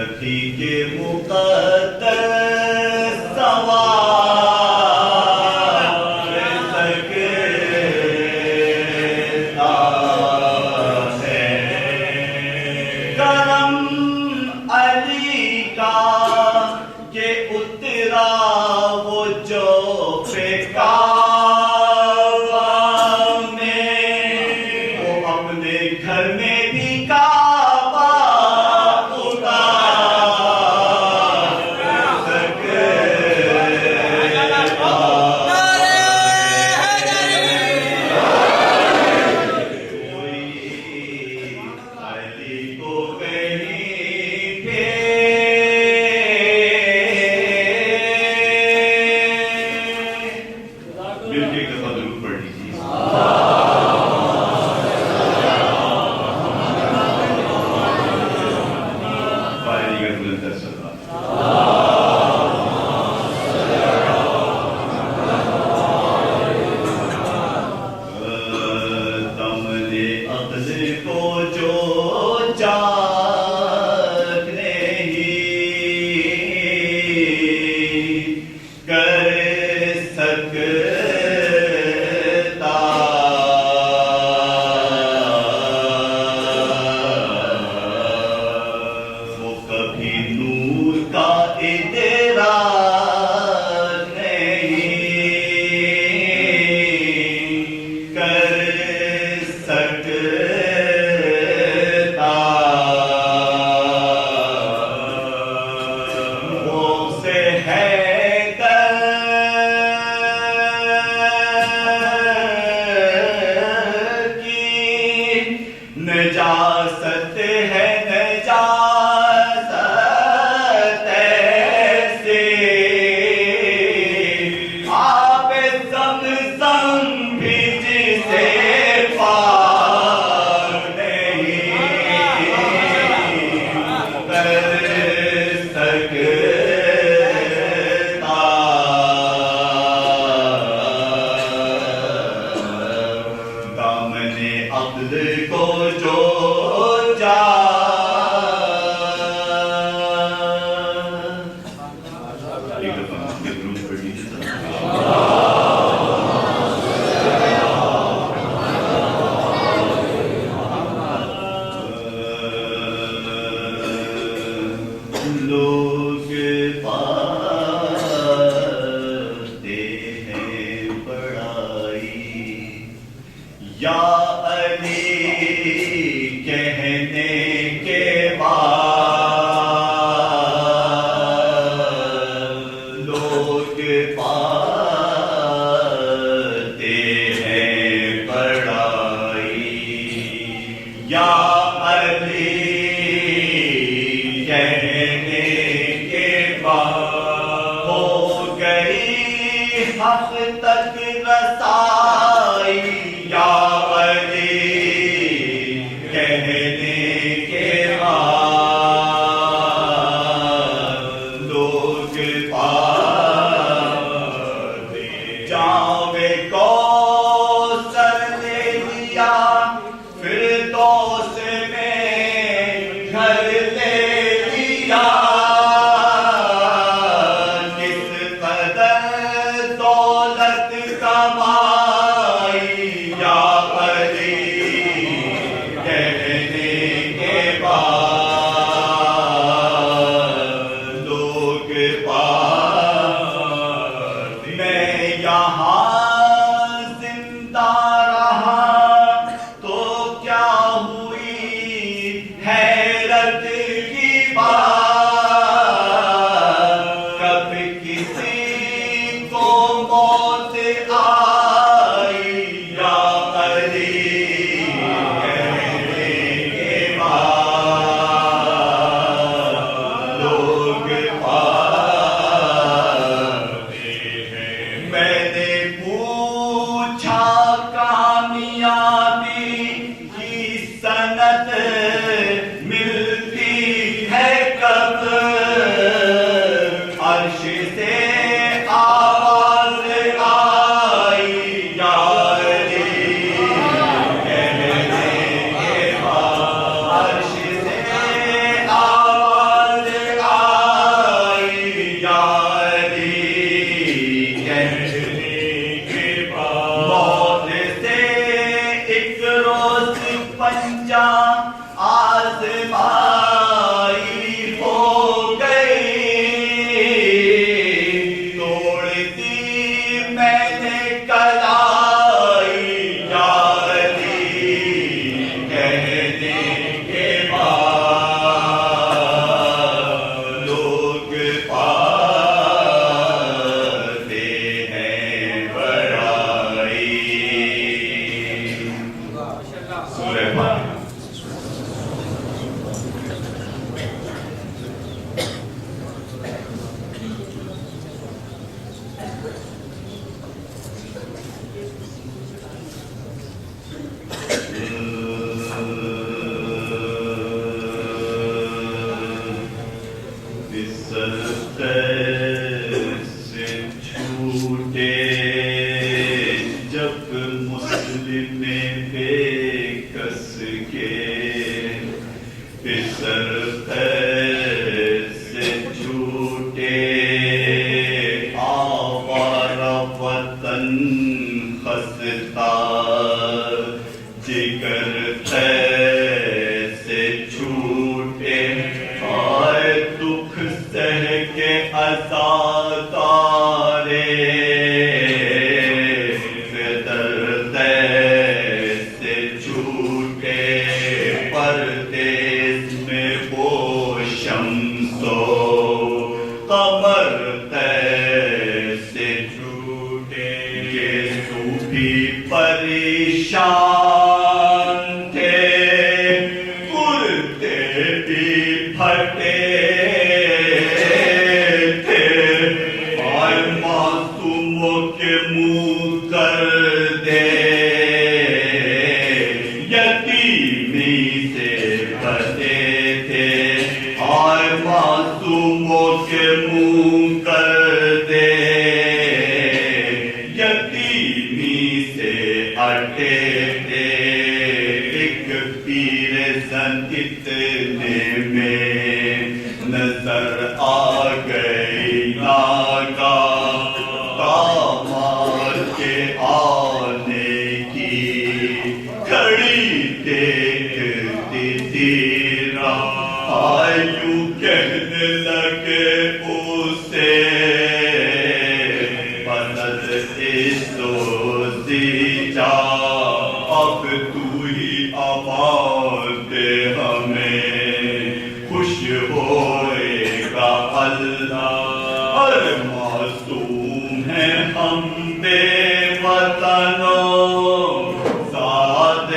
سخی کے مقدس سوال حیرت کی بات سو قمر کیسے چھوٹے یہ صوفی پریشان تھے کرتے بھی پھٹے تھے آئے معصوموں کے منہ کر دے یتیمی سے بھرے تھے آئے معصوموں کے منہ کر دے یتیمی سے اٹے تھے ایک پیر زن اتنے میں نظر آ گئی ناگاہ داماد کے آنے کی کھڑی دیکھتی تھی راہ یوں کہنے لگے اسے مدد سوزی جا اب تو ہی آواز دے ہمیں خوش ہوئے گا اللہ ہر معصوم ہے ہم بے وطنوں سعد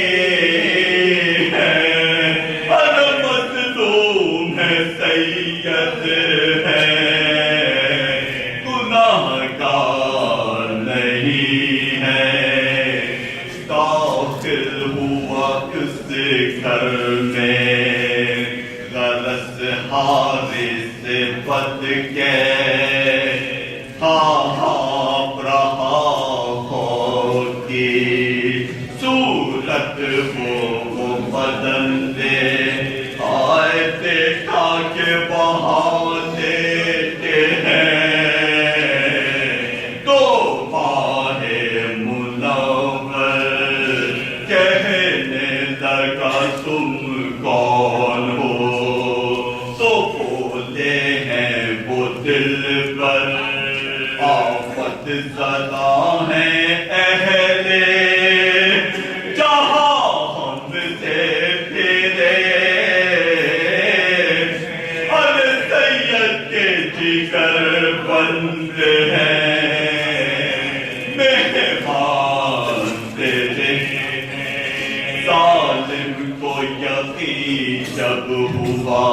حزین ہے ہر مظلوم ہے سید ہے گناہگار نہیں ہے داخل ہوا اس گھر میں غرض حارث بد کے ہاں رہا ہوگی صورت وہ بدل دے آئے دیکھا کہ وہاں دیتے ہیں تو باہے منور کہنے لگا تم کون ہو تو بولے ہیں وہ دلبر آفت زدہ ہیں اہل جہاں ہم سے پھرے ہر سید کے جگر بند ہیں مہمان تیرے ظالم کو یقین جب ہوا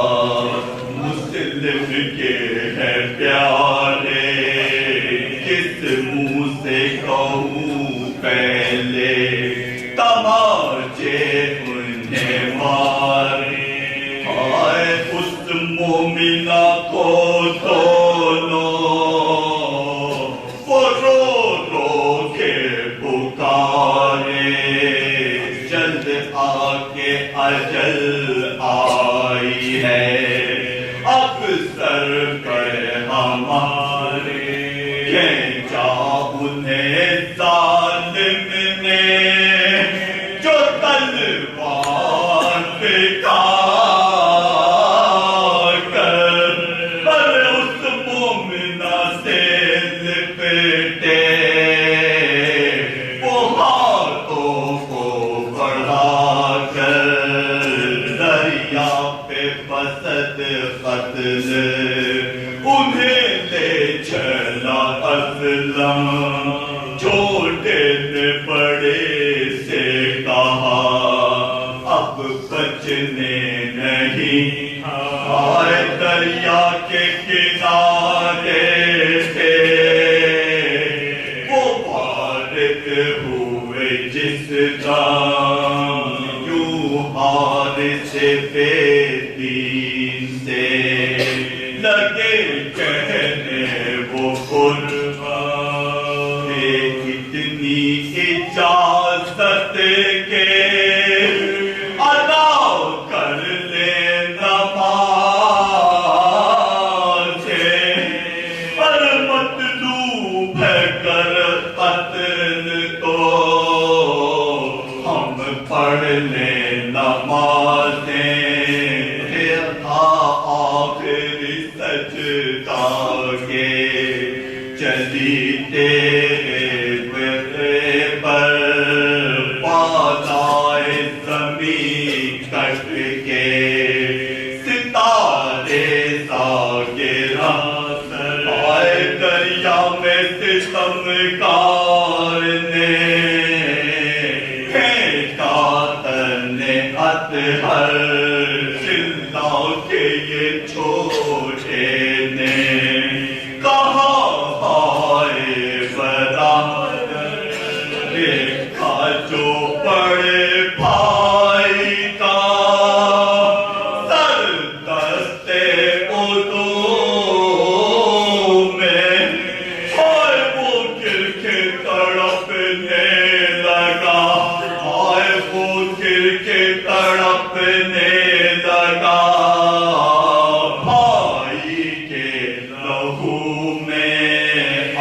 مسلم کے ہے پیارے کس منہ سے کہوں پہلے تماچے انہیں مارے آئے اس مومنہ کو دونوں وہ رو رو کے پکارے جلد آ کے اجل آئی ہے اب سر پر ہمارے کھینچا انہیں ظالم نے جو تلوار پھینکا کر ہر اس مومنہ سے لپٹے وہ ہاتھوں کو بڑھا کر دریا پہ بسد قتل انہیں لے چلا اسلم چھوٹے نے بڑے سے کہا اب بچنے نہیں آئے دریا کے کنارے تھے وہ وارد ہوئے جس دام یوں حارث بے دین سے لگے کہنے وہ قربان اتنی اجازت کے ادا کر لے نماز پر مطلوب ہے کر قتل تو ہم پڑھ لیں نمازیں پھر آخری سجدہ فکار نے پھینکا تنے اطہر چلا کے یہ چھوٹے نے کہا ہائے برادر دیکھا جو بڑے بھائی کا سر دستے ادو میں ہائے وہ گر کے تڑپنے لگا ہائے وہ گر کے تڑپنے لگا بھائی کے لہو میں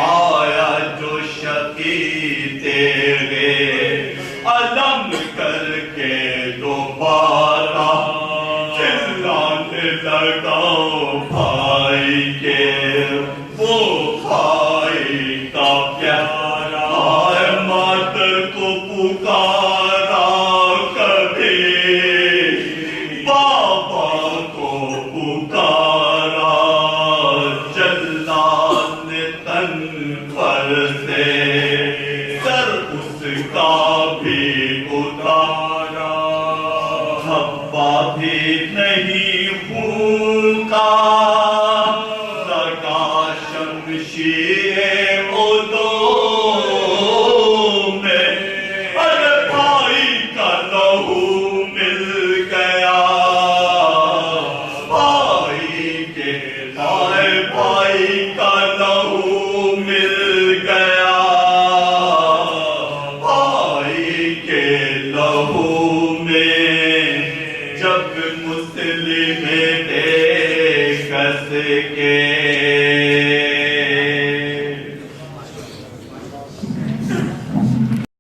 آیا جو شقی تیرے علم کر کے دوبارہ چلانے لگا بھائی کے وہ بھائی کا پیارا مادر کو پکارا کبھی بابا کو پکارا جلال تن پر سے سر اس کا بھی اتارا دھبا بھی نہیں بھوکا لگا شمشیر ادو میں ارے بھائی کا لہو مل گیا بھائی کے بھائی کا لہو مل گیا بھائی کے لہو میں جب مسلم تھے کس کے